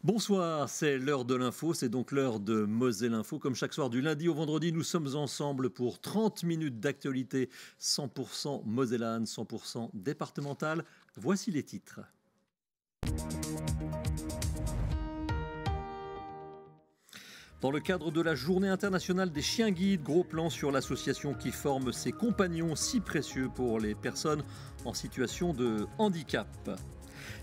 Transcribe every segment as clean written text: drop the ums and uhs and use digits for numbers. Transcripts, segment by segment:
Bonsoir, c'est l'heure de l'info, c'est donc l'heure de Moselle Info. Comme chaque soir du lundi au vendredi, nous sommes ensemble pour 30 minutes d'actualité 100% mosellane, 100% départementale. Voici les titres. Dans le cadre de la Journée internationale des chiens guides, gros plan sur l'association qui forme ces compagnons si précieux pour les personnes en situation de handicap.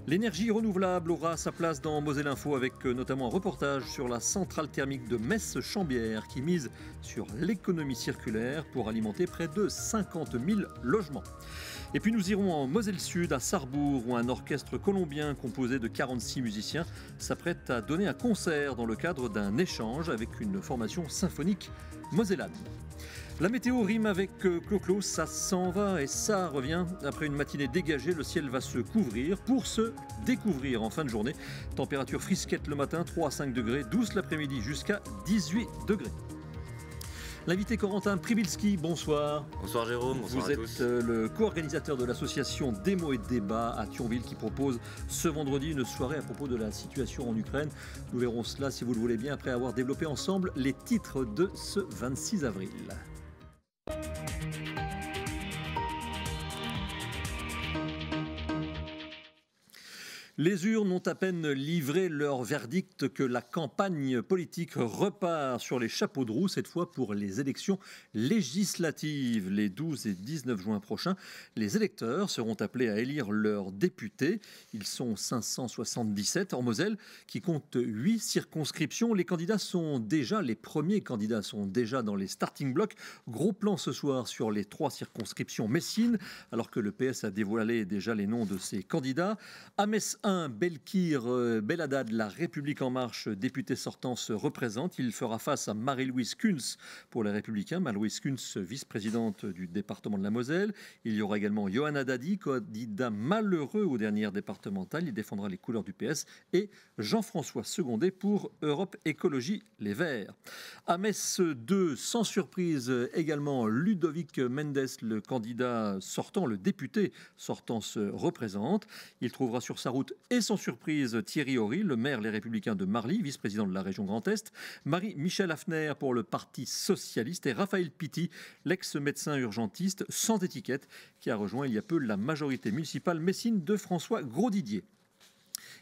L'énergie renouvelable aura sa place dans Moselle Info avec notamment un reportage sur la centrale thermique de Metz-Chambières qui mise sur l'économie circulaire pour alimenter près de 50 000 logements. Et puis nous irons en Moselle Sud, à Sarrebourg, où un orchestre colombien composé de 46 musiciens s'apprête à donner un concert dans le cadre d'un échange avec une formation symphonique mosellane. La météo rime avec Clo-Clo, ça s'en va et ça revient. Après une matinée dégagée, le ciel va se couvrir pour se découvrir en fin de journée. Température frisquette le matin, 3 à 5 degrés, douce l'après-midi jusqu'à 18 degrés. L'invité Corentin Pribilski, bonsoir. Bonsoir Jérôme, bonsoir à tous. Vous êtes le co-organisateur de l'association Démo et Débat à Thionville qui propose ce vendredi une soirée à propos de la situation en Ukraine. Nous verrons cela, si vous le voulez bien, après avoir développé ensemble les titres de ce 26 avril. Les urnes ont à peine livré leur verdict que la campagne politique repart sur les chapeaux de roue, cette fois pour les élections législatives. Les 12 et 19 juin prochains, les électeurs seront appelés à élire leurs députés. Ils sont 577 en Moselle, qui compte 8 circonscriptions. Les premiers candidats sont déjà dans les starting blocks. Gros plan ce soir sur les 3 circonscriptions messines, alors que le PS a dévoilé déjà les noms de ses candidats. À Metz 1, Belkir Belhaddad, La République En Marche, député sortant, se représente. Il fera face à Marie-Louise Kunz pour les Républicains. Marie-Louise Kunz, vice-présidente du département de la Moselle. Il y aura également Johanna Dadi, candidat malheureux aux dernières départementales. Il défendra les couleurs du PS. Et Jean-François Secondé pour Europe Écologie Les Verts. À Metz 2, sans surprise également, Ludovic Mendes, le candidat sortant, le député sortant, se représente. Il trouvera sur sa route et sans surprise Thierry Horry, le maire Les Républicains de Marly, vice-président de la région Grand Est, Marie-Michel Hafner pour le Parti Socialiste et Raphaël Pitti, l'ex-médecin urgentiste sans étiquette, qui a rejoint il y a peu la majorité municipale messine de François Grosdidier.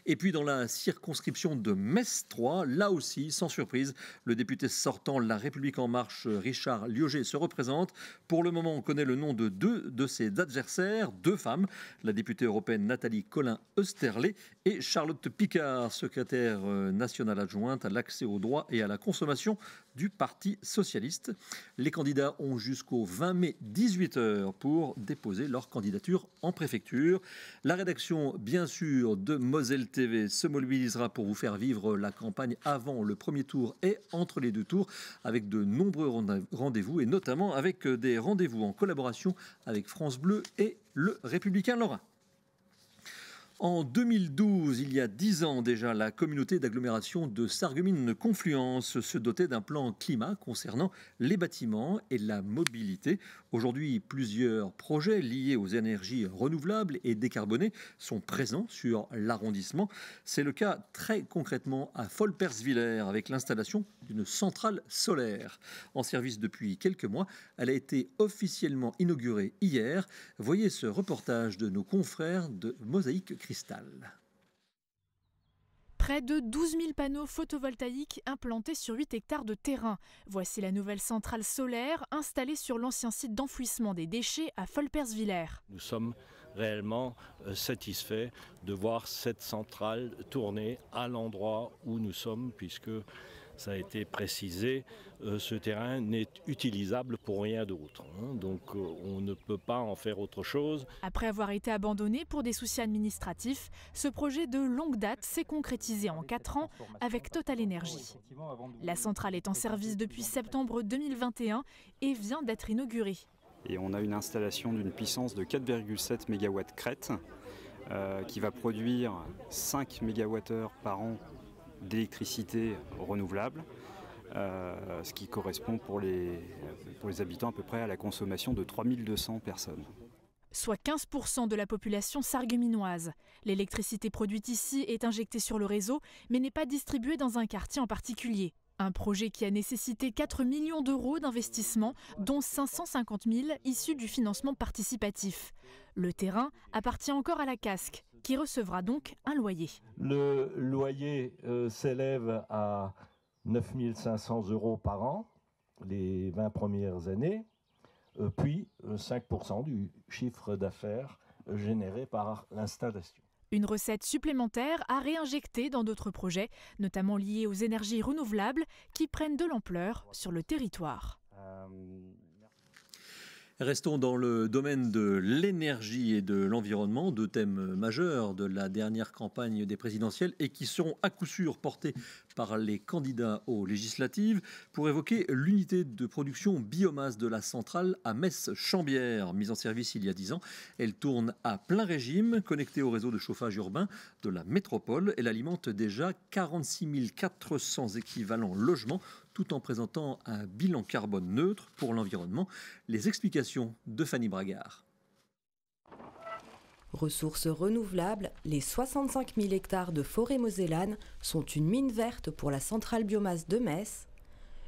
Et puis dans la circonscription de Metz 3, là aussi, sans surprise, le député sortant La République En Marche, Richard Liogé, se représente. Pour le moment, on connaît le nom de 2 de ses adversaires, 2 femmes, la députée européenne Nathalie Collin-Österlé et Charlotte Picard, secrétaire nationale adjointe à l'accès aux droits et à la consommation du Parti Socialiste. Les candidats ont jusqu'au 20 mai 18h pour déposer leur candidature en préfecture. La rédaction, bien sûr, de Moselle TV se mobilisera pour vous faire vivre la campagne avant le premier tour et entre les 2 tours avec de nombreux rendez-vous et notamment avec des rendez-vous en collaboration avec France Bleu et le Républicain Lorrain. En 2012, il y a 10 ans déjà, la communauté d'agglomération de Sarreguemines-Confluence se dotait d'un plan climat concernant les bâtiments et la mobilité. Aujourd'hui, plusieurs projets liés aux énergies renouvelables et décarbonées sont présents sur l'arrondissement. C'est le cas très concrètement à Folperswiller avec l'installation d'une centrale solaire. En service depuis quelques mois, elle a été officiellement inaugurée hier. Voyez ce reportage de nos confrères de Mosaïque Cristal. Près de 12 000 panneaux photovoltaïques implantés sur 8 hectares de terrain. Voici la nouvelle centrale solaire installée sur l'ancien site d'enfouissement des déchets à Folperswiller. Nous sommes réellement satisfaits de voir cette centrale tourner à l'endroit où nous sommes, puisque ça a été précisé, ce terrain n'est utilisable pour rien d'autre. Donc on ne peut pas en faire autre chose. Après avoir été abandonné pour des soucis administratifs, ce projet de longue date s'est concrétisé en 4 ans avec Total Énergie. La centrale est en service depuis septembre 2021 et vient d'être inaugurée. Et on a une installation d'une puissance de 4,7 MW crête qui va produire 5 MWh par an d'électricité renouvelable, ce qui correspond pour les habitants à peu près à la consommation de 3200 personnes. soit 15% de la population sarregueminoise. L'électricité produite ici est injectée sur le réseau, mais n'est pas distribuée dans un quartier en particulier. Un projet qui a nécessité 4 millions d'euros d'investissement, dont 550 000 issus du financement participatif. Le terrain appartient encore à la Casques, qui recevra donc un loyer. Le loyer s'élève à 9 500 € par an, les 20 premières années, puis 5% du chiffre d'affaires généré par l'installation. Une recette supplémentaire à réinjecter dans d'autres projets, notamment liés aux énergies renouvelables qui prennent de l'ampleur sur le territoire. Restons dans le domaine de l'énergie et de l'environnement, deux thèmes majeurs de la dernière campagne des présidentielles et qui seront à coup sûr portés par les candidats aux législatives pour évoquer l'unité de production biomasse de la centrale à Metz-Chambières. Mise en service il y a 10 ans, elle tourne à plein régime, connectée au réseau de chauffage urbain de la métropole. Elle alimente déjà 46 400 équivalents logements, tout en présentant un bilan carbone neutre pour l'environnement. Les explications de Fanny Bragard. Ressources renouvelables, les 65 000 hectares de forêt mosellane sont une mine verte pour la centrale biomasse de Metz.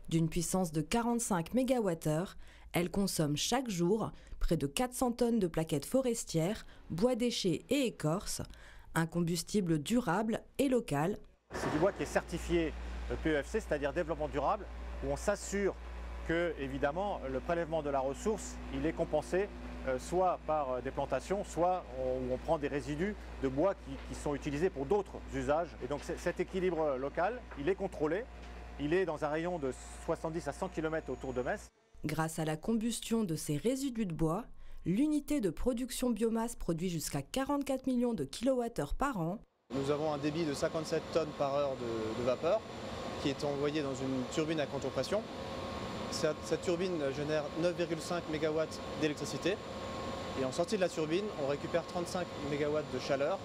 D'une puissance de 45 MWh, elle consomme chaque jour près de 400 tonnes de plaquettes forestières, bois déchets et écorces, un combustible durable et local. C'est du bois qui est certifié PEFC, c'est-à-dire développement durable, où on s'assure que, évidemment, le prélèvement de la ressource, il est compensé soit par des plantations, soit où on prend des résidus de bois qui sont utilisés pour d'autres usages. Et donc cet équilibre local, il est contrôlé, il est dans un rayon de 70 à 100 km autour de Metz. Grâce à la combustion de ces résidus de bois, l'unité de production biomasse produit jusqu'à 44 millions de kWh par an. Nous avons un débit de 57 tonnes par heure de vapeur qui est envoyé dans une turbine à contre-pression. Cette turbine génère 9,5 MW d'électricité. Et en sortie de la turbine, on récupère 35 MW de chaleur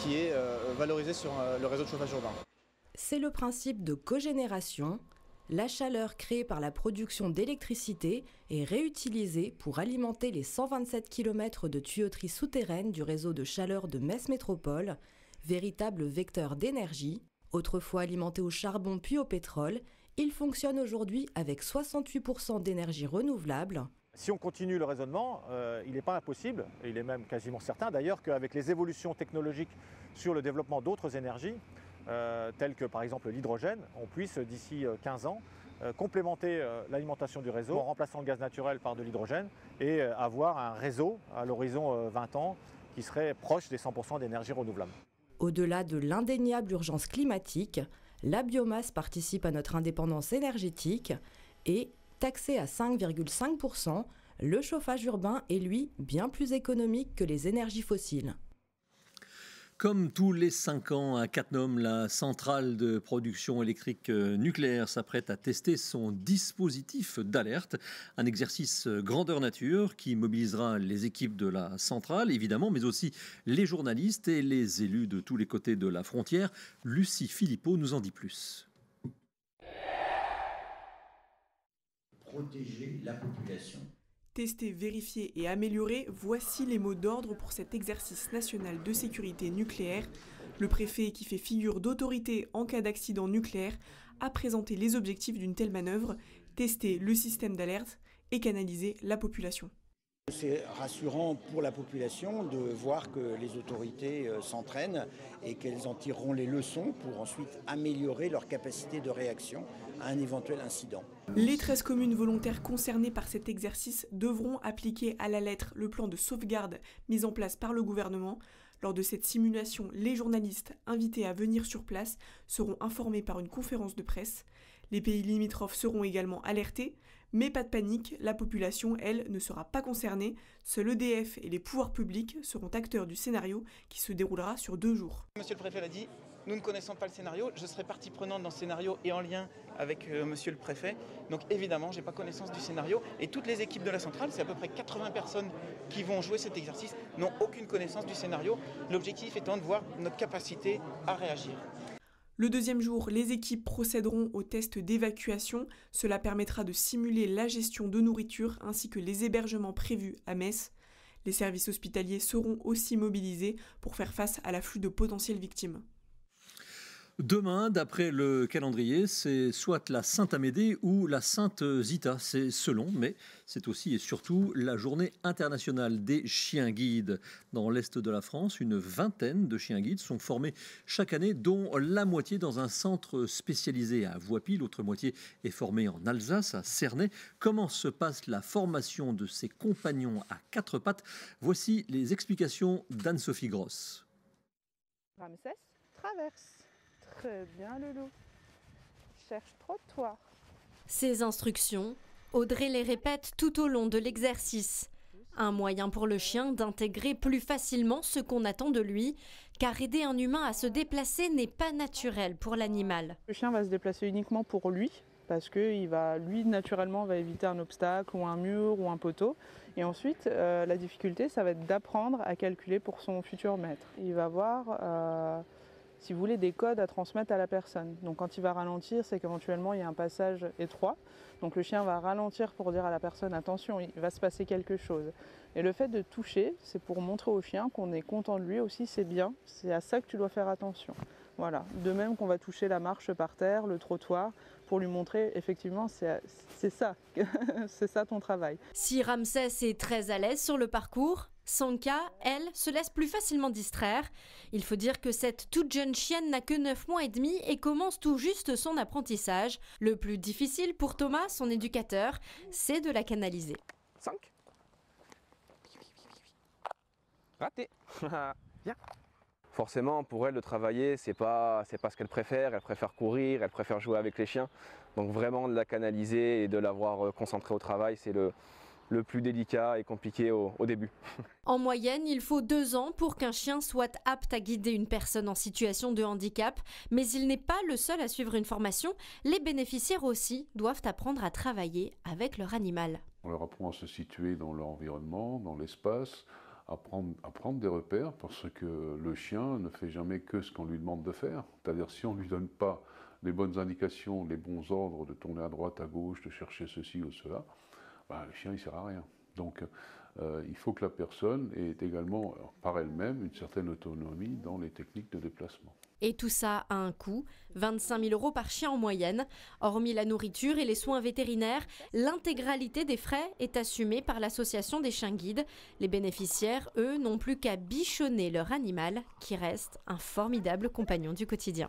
qui est valorisée sur le réseau de chauffage urbain. C'est le principe de cogénération. La chaleur créée par la production d'électricité est réutilisée pour alimenter les 127 km de tuyauterie souterraine du réseau de chaleur de Metz Métropole, véritable vecteur d'énergie. Autrefois alimenté au charbon puis au pétrole, il fonctionne aujourd'hui avec 68% d'énergie renouvelable. Si on continue le raisonnement, il n'est pas impossible, et il est même quasiment certain d'ailleurs, qu'avec les évolutions technologiques sur le développement d'autres énergies, telles que par exemple l'hydrogène, on puisse d'ici 15 ans complémenter l'alimentation du réseau en remplaçant le gaz naturel par de l'hydrogène et avoir un réseau à l'horizon 20 ans qui serait proche des 100% d'énergie renouvelable. Au-delà de l'indéniable urgence climatique, la biomasse participe à notre indépendance énergétique et, taxé à 5,5%, le chauffage urbain est lui bien plus économique que les énergies fossiles. Comme tous les 5 ans, à Cattenom, la centrale de production électrique nucléaire s'apprête à tester son dispositif d'alerte. Un exercice grandeur nature qui mobilisera les équipes de la centrale, évidemment, mais aussi les journalistes et les élus de tous les côtés de la frontière. Lucie Philippot nous en dit plus. Protéger la population. Tester, vérifier et améliorer, voici les mots d'ordre pour cet exercice national de sécurité nucléaire. Le préfet, qui fait figure d'autorité en cas d'accident nucléaire, a présenté les objectifs d'une telle manœuvre, tester le système d'alerte et canaliser la population. C'est rassurant pour la population de voir que les autorités s'entraînent et qu'elles en tireront les leçons pour ensuite améliorer leur capacité de réaction à un éventuel incident. Les 13 communes volontaires concernées par cet exercice devront appliquer à la lettre le plan de sauvegarde mis en place par le gouvernement. Lors de cette simulation, les journalistes invités à venir sur place seront informés par une conférence de presse. Les pays limitrophes seront également alertés. Mais pas de panique, la population, elle, ne sera pas concernée. Seul EDF et les pouvoirs publics seront acteurs du scénario qui se déroulera sur 2 jours. Monsieur le préfet l'a dit, nous ne connaissons pas le scénario. Je serai partie prenante dans ce scénario et en lien avec monsieur le préfet. Donc évidemment, je n'ai pas connaissance du scénario. Et toutes les équipes de la centrale, c'est à peu près 80 personnes qui vont jouer cet exercice, n'ont aucune connaissance du scénario. L'objectif étant de voir notre capacité à réagir. Le deuxième jour, les équipes procéderont au test d'évacuation. Cela permettra de simuler la gestion de nourriture ainsi que les hébergements prévus à Metz. Les services hospitaliers seront aussi mobilisés pour faire face à l'afflux de potentielles victimes. Demain, d'après le calendrier, c'est soit la Sainte-Amédée ou la Sainte-Zita. C'est selon, mais c'est aussi et surtout la journée internationale des chiens guides. Dans l'est de la France, une vingtaine de chiens guides sont formés chaque année, dont la moitié dans un centre spécialisé à Voipy. L'autre moitié est formée en Alsace, à Cernay. Comment se passe la formation de ces compagnons à quatre pattes? Voici les explications d'Anne-Sophie Gross. Ramsès, traverse. Très bien, Loulou. Cherche trottoir. Ces instructions, Audrey les répète tout au long de l'exercice. Un moyen pour le chien d'intégrer plus facilement ce qu'on attend de lui, car aider un humain à se déplacer n'est pas naturel pour l'animal. Le chien va se déplacer uniquement pour lui, parce que lui, naturellement, va éviter un obstacle ou un mur ou un poteau. Et ensuite, la difficulté, ça va être d'apprendre à calculer pour son futur maître. Il va avoir... si vous voulez, des codes à transmettre à la personne. Donc quand il va ralentir, c'est qu'éventuellement il y a un passage étroit. Donc le chien va ralentir pour dire à la personne, attention, il va se passer quelque chose. Et le fait de toucher, c'est pour montrer au chien qu'on est content de lui aussi, c'est bien, c'est à ça que tu dois faire attention. Voilà. De même qu'on va toucher la marche par terre, le trottoir, pour lui montrer, effectivement, c'est ça, c'est ça ton travail. Si Ramsès est très à l'aise sur le parcours, Sanka, elle, se laisse plus facilement distraire. Il faut dire que cette toute jeune chienne n'a que 9 mois et demi et commence tout juste son apprentissage. Le plus difficile pour Thomas, son éducateur, c'est de la canaliser. 5. Raté. Bien. Forcément, pour elle, de travailler, c'est pas ce qu'elle préfère. Elle préfère courir, elle préfère jouer avec les chiens. Donc vraiment, de la canaliser et de l'avoir concentrée au travail, c'est le plus délicat et compliqué au début. En moyenne, il faut 2 ans pour qu'un chien soit apte à guider une personne en situation de handicap. Mais il n'est pas le seul à suivre une formation. Les bénéficiaires aussi doivent apprendre à travailler avec leur animal. On leur apprend à se situer dans l'environnement, dans l'espace, à prendre des repères, parce que le chien ne fait jamais que ce qu'on lui demande de faire. C'est-à-dire si on ne lui donne pas les bonnes indications, les bons ordres de tourner à droite, à gauche, de chercher ceci ou cela, le chien il ne sert à rien. Donc il faut que la personne ait également par elle-même une certaine autonomie dans les techniques de déplacement. Et tout ça a un coût, 25 000 € par chien en moyenne. Hormis la nourriture et les soins vétérinaires, l'intégralité des frais est assumée par l'association des chiens guides. Les bénéficiaires, eux, n'ont plus qu'à bichonner leur animal, qui reste un formidable compagnon du quotidien.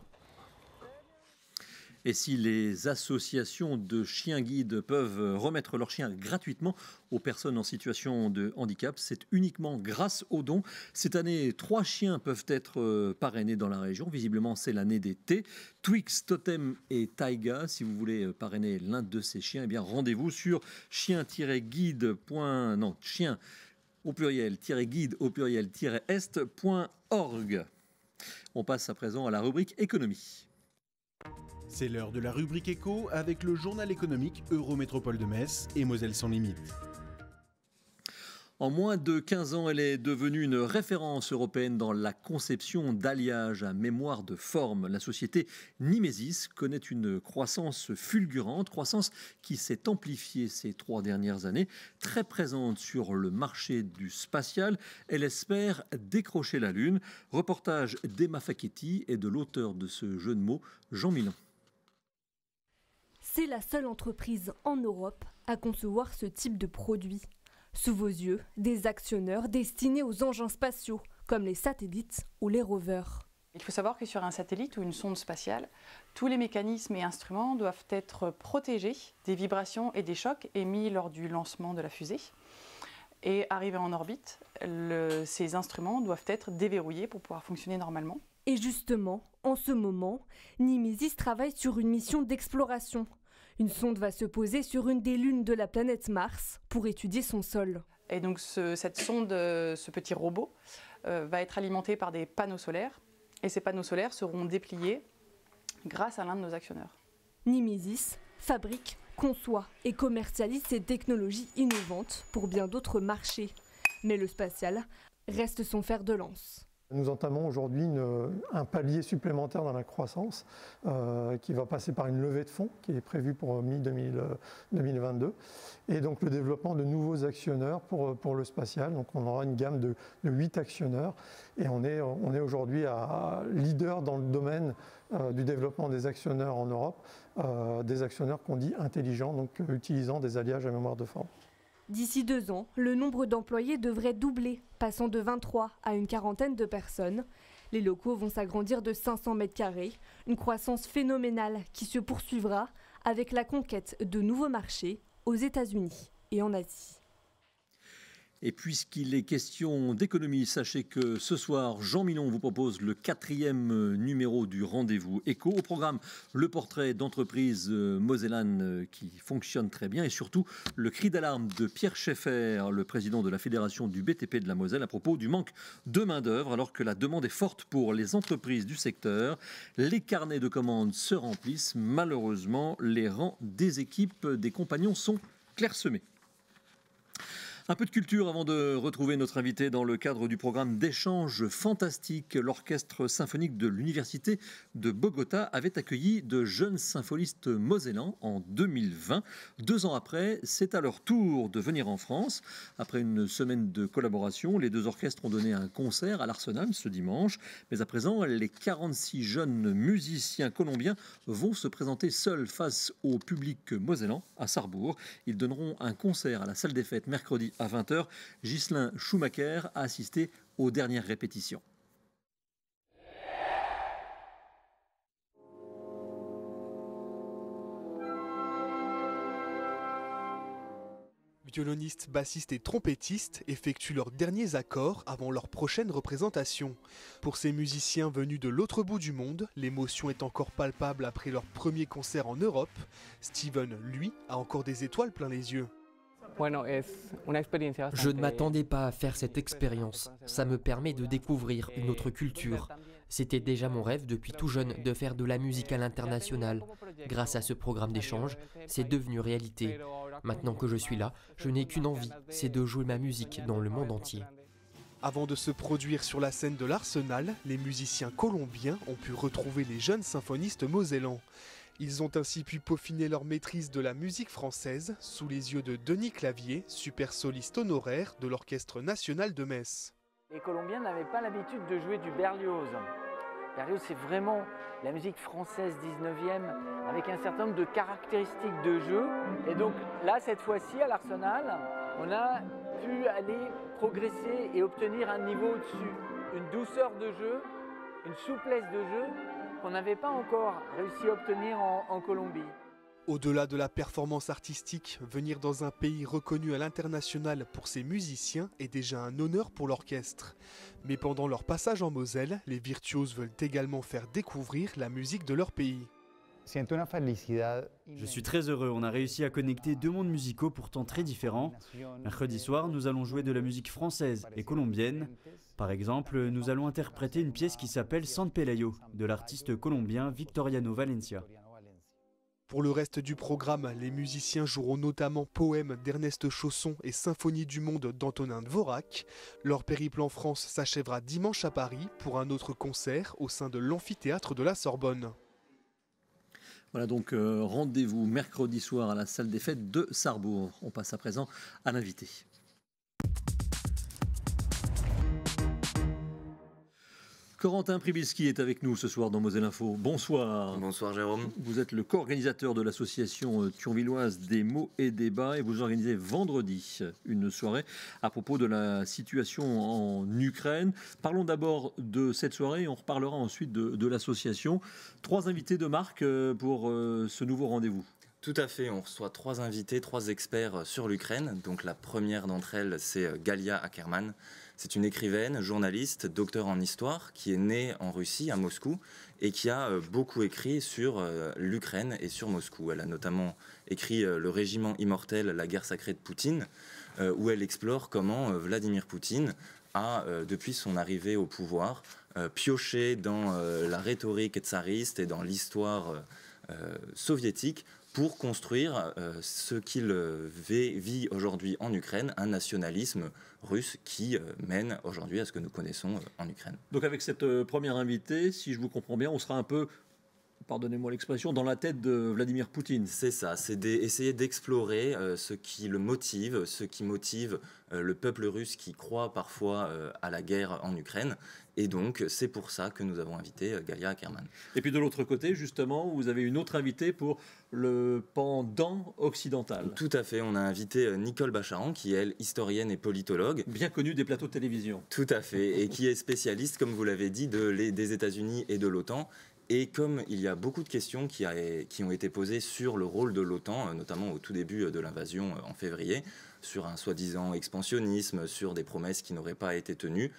Et si les associations de chiens guides peuvent remettre leurs chiens gratuitement aux personnes en situation de handicap, c'est uniquement grâce aux dons. Cette année, 3 chiens peuvent être parrainés dans la région. Visiblement, c'est l'année d'été. Twix, Totem et Taiga. Si vous voulez parrainer l'un de ces chiens, eh bien rendez-vous sur chien-guide. Chien au pluriel, guide au pluriel, est.org. On passe à présent à la rubrique économie. C'est l'heure de la rubrique éco avec le journal économique Eurométropole de Metz et Moselle sans limite. En moins de 15 ans, elle est devenue une référence européenne dans la conception d'alliages à mémoire de forme. La société Nimesis connaît une croissance fulgurante, croissance qui s'est amplifiée ces 3 dernières années. Très présente sur le marché du spatial, elle espère décrocher la Lune. Reportage d'Emma Facchetti et de l'auteur de ce jeu de mots, Jean Milon. C'est la seule entreprise en Europe à concevoir ce type de produit. Sous vos yeux, des actionneurs destinés aux engins spatiaux, comme les satellites ou les rovers. Il faut savoir que sur un satellite ou une sonde spatiale, tous les mécanismes et instruments doivent être protégés des vibrations et des chocs émis lors du lancement de la fusée. Et arrivés en orbite, ces instruments doivent être déverrouillés pour pouvoir fonctionner normalement. Et justement, en ce moment, Nimesis travaille sur une mission d'exploration. Une sonde va se poser sur une des lunes de la planète Mars pour étudier son sol. Et donc cette sonde, ce petit robot, va être alimenté par des panneaux solaires. Et ces panneaux solaires seront dépliés grâce à l'un de nos actionneurs. Nimesis fabrique, conçoit et commercialise ces technologies innovantes pour bien d'autres marchés. Mais le spatial reste son fer de lance. Nous entamons aujourd'hui un palier supplémentaire dans la croissance qui va passer par une levée de fonds qui est prévue pour mi-2022 et donc le développement de nouveaux actionneurs pour le spatial. Donc on aura une gamme de 8 actionneurs et on est aujourd'hui leader dans le domaine du développement des actionneurs en Europe, des actionneurs qu'on dit intelligents, donc utilisant des alliages à mémoire de forme. D'ici 2 ans, le nombre d'employés devrait doubler, passant de 23 à une quarantaine de personnes. Les locaux vont s'agrandir de 500 mètres carrés, une croissance phénoménale qui se poursuivra avec la conquête de nouveaux marchés aux États-Unis et en Asie. Et puisqu'il est question d'économie, sachez que ce soir, Jean Milon vous propose le 4e numéro du Rendez-vous Éco. Au programme, le portrait d'entreprise mosellane qui fonctionne très bien et surtout le cri d'alarme de Pierre Schaeffer, le président de la Fédération du BTP de la Moselle, à propos du manque de main-d'œuvre alors que la demande est forte pour les entreprises du secteur. Les carnets de commandes se remplissent. Malheureusement, les rangs des équipes des compagnons sont clairsemés. Un peu de culture avant de retrouver notre invité dans le cadre du programme d'échange fantastique. L'orchestre symphonique de l'Université de Bogota avait accueilli de jeunes symphonistes mosellans en 2020. 2 ans après, c'est à leur tour de venir en France. Après une semaine de collaboration, les 2 orchestres ont donné un concert à l'Arsenal ce dimanche. Mais à présent, les 46 jeunes musiciens colombiens vont se présenter seuls face au public mosellan à Sarrebourg. Ils donneront un concert à la salle des fêtes mercredi à 20h. Ghislain Schumacher a assisté aux dernières répétitions. Violonistes, bassistes et trompettistes effectuent leurs derniers accords avant leur prochaine représentation. Pour ces musiciens venus de l'autre bout du monde, l'émotion est encore palpable après leur premier concert en Europe. Steven, lui, a encore des étoiles plein les yeux. Je ne m'attendais pas à faire cette expérience. Ça me permet de découvrir une autre culture. C'était déjà mon rêve depuis tout jeune de faire de la musique à l'international. Grâce à ce programme d'échange, c'est devenu réalité. Maintenant que je suis là, je n'ai qu'une envie, c'est de jouer ma musique dans le monde entier. Avant de se produire sur la scène de l'Arsenal, les musiciens colombiens ont pu retrouver les jeunes symphonistes mosellans. Ils ont ainsi pu peaufiner leur maîtrise de la musique française sous les yeux de Denis Clavier, super soliste honoraire de l'Orchestre national de Metz. Les Colombiens n'avaient pas l'habitude de jouer du Berlioz. Berlioz, c'est vraiment la musique française 19e avec un certain nombre de caractéristiques de jeu. Et donc là, cette fois-ci, à l'Arsenal, on a pu aller progresser et obtenir un niveau au-dessus. Une douceur de jeu, une souplesse de jeu qu'on n'avait pas encore réussi à obtenir en Colombie. Au-delà de la performance artistique, venir dans un pays reconnu à l'international pour ses musiciens est déjà un honneur pour l'orchestre. Mais pendant leur passage en Moselle, les virtuoses veulent également faire découvrir la musique de leur pays. Je suis très heureux, on a réussi à connecter 2 mondes musicaux pourtant très différents. Mercredi soir, nous allons jouer de la musique française et colombienne. Par exemple, nous allons interpréter une pièce qui s'appelle San Pelayo, de l'artiste colombien Victoriano Valencia. Pour le reste du programme, les musiciens joueront notamment Poèmes d'Ernest Chausson et Symphonie du monde d'Antonin Dvorak. Leur périple en France s'achèvera dimanche à Paris pour un autre concert au sein de l'amphithéâtre de la Sorbonne. Voilà donc rendez-vous mercredi soir à la salle des fêtes de Sarrebourg. On passe à présent à l'invité. Corentin Pribilski est avec nous ce soir dans Moselle Info. Bonsoir. Bonsoir Jérôme. Vous êtes le co-organisateur de l'association thionvilloise des mots et débats et vous organisez vendredi une soirée à propos de la situation en Ukraine. Parlons d'abord de cette soirée et on reparlera ensuite de l'association. 3 invités de marque pour ce nouveau rendez-vous. Tout à fait, on reçoit 3 invités, 3 experts sur l'Ukraine. Donc la première d'entre elles, c'est Galia Ackerman. C'est une écrivaine, journaliste, docteur en histoire qui est née en Russie, à Moscou, et qui a beaucoup écrit sur l'Ukraine et sur Moscou. Elle a notamment écrit Le régiment immortel, la guerre sacrée de Poutine, où elle explore comment Vladimir Poutine a, depuis son arrivée au pouvoir, pioché dans la rhétorique tsariste et dans l'histoire soviétique pour construire ce qu'il vit aujourd'hui en Ukraine, un nationalisme russe qui mène aujourd'hui à ce que nous connaissons en Ukraine. Donc avec cette première invitée, si je vous comprends bien, on sera un peu, pardonnez-moi l'expression, dans la tête de Vladimir Poutine. C'est ça, c'est essayer d'explorer ce qui le motive, ce qui motive le peuple russe qui croit parfois à la guerre en Ukraine. Et donc, c'est pour ça que nous avons invité Galia Ackerman. Et puis de l'autre côté, justement, vous avez une autre invitée pour le pendant occidental. Tout à fait, on a invité Nicole Bacharan, qui est, elle, historienne et politologue. Bien connue des plateaux de télévision. Tout à fait, et qui est spécialiste, comme vous l'avez dit, des États-Unis et de l'OTAN. Et comme il y a beaucoup de questions qui ont été posées sur le rôle de l'OTAN, notamment au tout début de l'invasion en février, sur un soi-disant expansionnisme, sur des promesses qui n'auraient pas été tenues,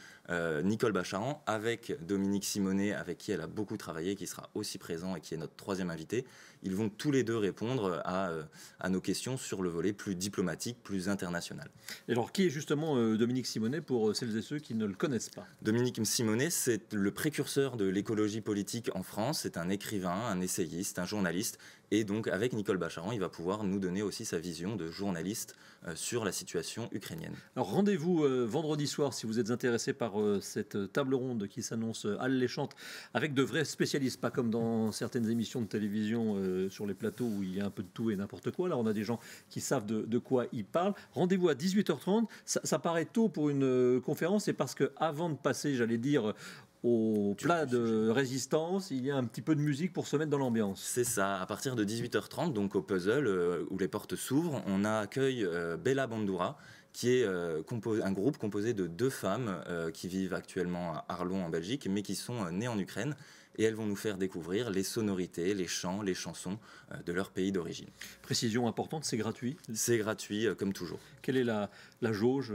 Nicole Bacharan, avec Dominique Simonet, avec qui elle a beaucoup travaillé, qui sera aussi présent et qui est notre troisième invité, ils vont tous les deux répondre à nos questions sur le volet plus diplomatique, plus international. Et alors, qui est justement Dominique Simonet pour celles et ceux qui ne le connaissent pas? Dominique Simonet, c'est le précurseur de l'écologie politique en France. C'est un écrivain, un essayiste, un journaliste. Et donc, avec Nicole Bacharan, il va pouvoir nous donner aussi sa vision de journaliste sur la situation ukrainienne. Alors, rendez-vous vendredi soir si vous êtes intéressé par cette table ronde qui s'annonce alléchante avec de vrais spécialistes, pas comme dans certaines émissions de télévision sur les plateaux où il y a un peu de tout et n'importe quoi. Là, on a des gens qui savent de quoi ils parlent. Rendez-vous à 18h30. Ça paraît tôt pour une conférence, et parce qu'avant de passer, j'allais dire, au plat de résistance, il y a un petit peu de musique pour se mettre dans l'ambiance. C'est ça, à partir de 18h30, donc au puzzle, où les portes s'ouvrent, on accueille Bella Bandura, qui est un groupe composé de 2 femmes qui vivent actuellement à Arlon en Belgique, mais qui sont nées en Ukraine. Et elles vont nous faire découvrir les sonorités, les chants, les chansons de leur pays d'origine. Précision importante, c'est gratuit? C'est gratuit, comme toujours. Quelle est la jauge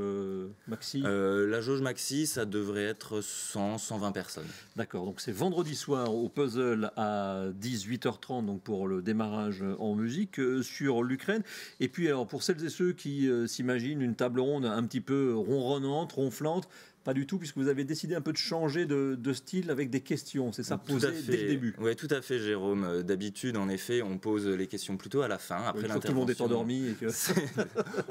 maxi? La jauge maxi, ça devrait être 100-120 personnes. D'accord, donc c'est vendredi soir au puzzle à 18h30 donc pour le démarrage en musique sur l'Ukraine. Et puis alors pour celles et ceux qui s'imaginent une table ronde un petit peu ronronnante, ronflante, pas du tout, puisque vous avez décidé un peu de changer de style avec des questions, c'est ça, posées dès le début. Oui, tout à fait, Jérôme. D'habitude, en effet, on pose les questions plutôt à la fin, après l'intervention. Tout le monde est endormi. Et que...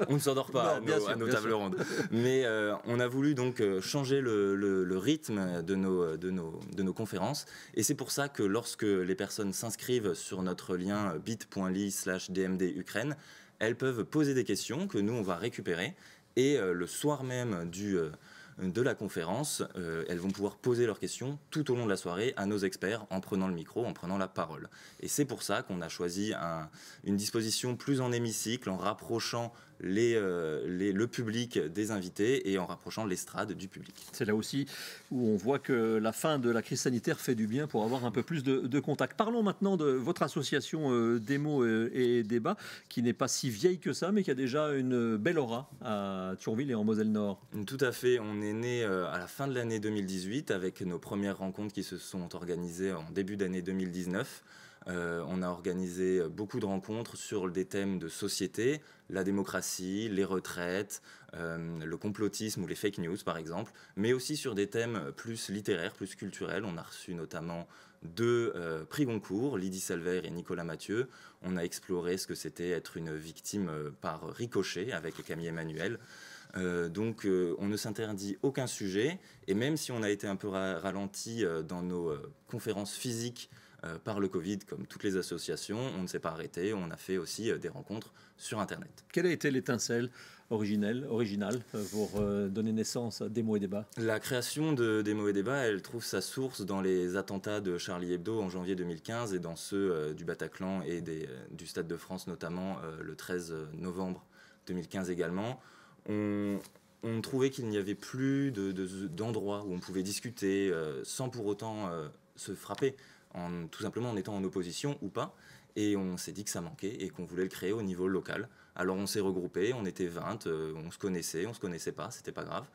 on ne s'endort pas non, à nos tables rondes. Mais on a voulu donc changer le rythme de nos conférences. Et c'est pour ça que lorsque les personnes s'inscrivent sur notre lien bit.ly/DMD Ukraine, elles peuvent poser des questions que nous, on va récupérer. Et le soir même de la conférence, elles vont pouvoir poser leurs questions tout au long de la soirée à nos experts en prenant le micro, en prenant la parole. Et c'est pour ça qu'on a choisi une disposition plus en hémicycle, en rapprochant le public des invités et en rapprochant l'estrade du public. C'est là aussi où on voit que la fin de la crise sanitaire fait du bien pour avoir un peu plus de contact. Parlons maintenant de votre association Démo et Débat, qui n'est pas si vieille que ça, mais qui a déjà une belle aura à Thionville et en Moselle-Nord. Tout à fait, on est né à la fin de l'année 2018 avec nos premières rencontres qui se sont organisées en début d'année 2019. On a organisé beaucoup de rencontres sur des thèmes de société, la démocratie, les retraites, le complotisme ou les fake news par exemple, mais aussi sur des thèmes plus littéraires, plus culturels. On a reçu notamment 2 prix Goncourt, Lydie Salver et Nicolas Mathieu. On a exploré ce que c'était être une victime par ricochet avec Camille Emmanuel. Donc on ne s'interdit aucun sujet, et même si on a été un peu ralenti dans nos conférences physiques par le Covid, comme toutes les associations, on ne s'est pas arrêté, on a fait aussi des rencontres sur Internet. Quelle a été l'étincelle originale pour donner naissance à Démo et Débat? La création de Démo et Débat, elle trouve sa source dans les attentats de Charlie Hebdo en janvier 2015 et dans ceux du Bataclan et du Stade de France notamment le 13 novembre 2015 également. On trouvait qu'il n'y avait plus d'endroits où on pouvait discuter sans pour autant se frapper, tout simplement en étant en opposition ou pas. Et on s'est dit que ça manquait et qu'on voulait le créer au niveau local. Alors on s'est regroupés, on était 20, on se connaissait pas, c'était pas grave.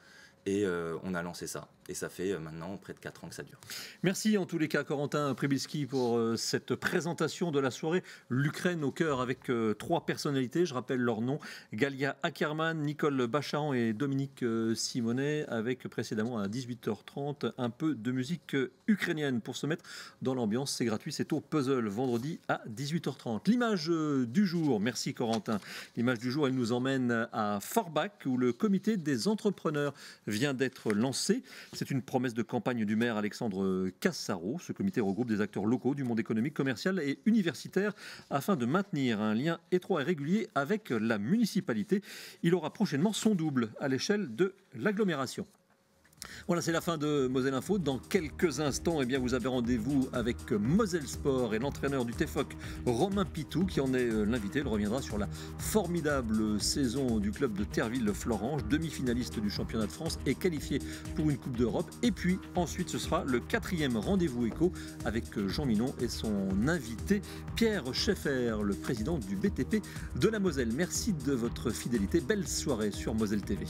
Et on a lancé ça. et ça fait maintenant près de 4 ans que ça dure. Merci en tous les cas Corentin Przybylski pour cette présentation de la soirée. L'Ukraine au cœur avec 3 personnalités, je rappelle leurs noms, Galia Ackerman, Nicole Bacharan et Dominique Simonet, avec précédemment à 18h30 un peu de musique ukrainienne pour se mettre dans l'ambiance. C'est gratuit, c'est au Puzzle, vendredi à 18h30. L'image du jour, merci Corentin. L'image du jour, elle nous emmène à Forbach où le comité des entrepreneurs vient d'être lancé. C'est une promesse de campagne du maire Alexandre Cassaro. Ce comité regroupe des acteurs locaux du monde économique, commercial et universitaire afin de maintenir un lien étroit et régulier avec la municipalité. Il aura prochainement son double à l'échelle de l'agglomération. Voilà, c'est la fin de Moselle Info. Dans quelques instants, vous avez rendez-vous avec Moselle Sport et l'entraîneur du TEFOC, Romain Pitou, qui en est l'invité. Il reviendra sur la formidable saison du club de Terville-Florange, demi-finaliste du championnat de France et qualifié pour une Coupe d'Europe. Et puis ensuite, ce sera le 4e rendez-vous éco avec Jean Minon et son invité Pierre Schaeffer, le président du BTP de la Moselle. Merci de votre fidélité. Belle soirée sur Moselle TV.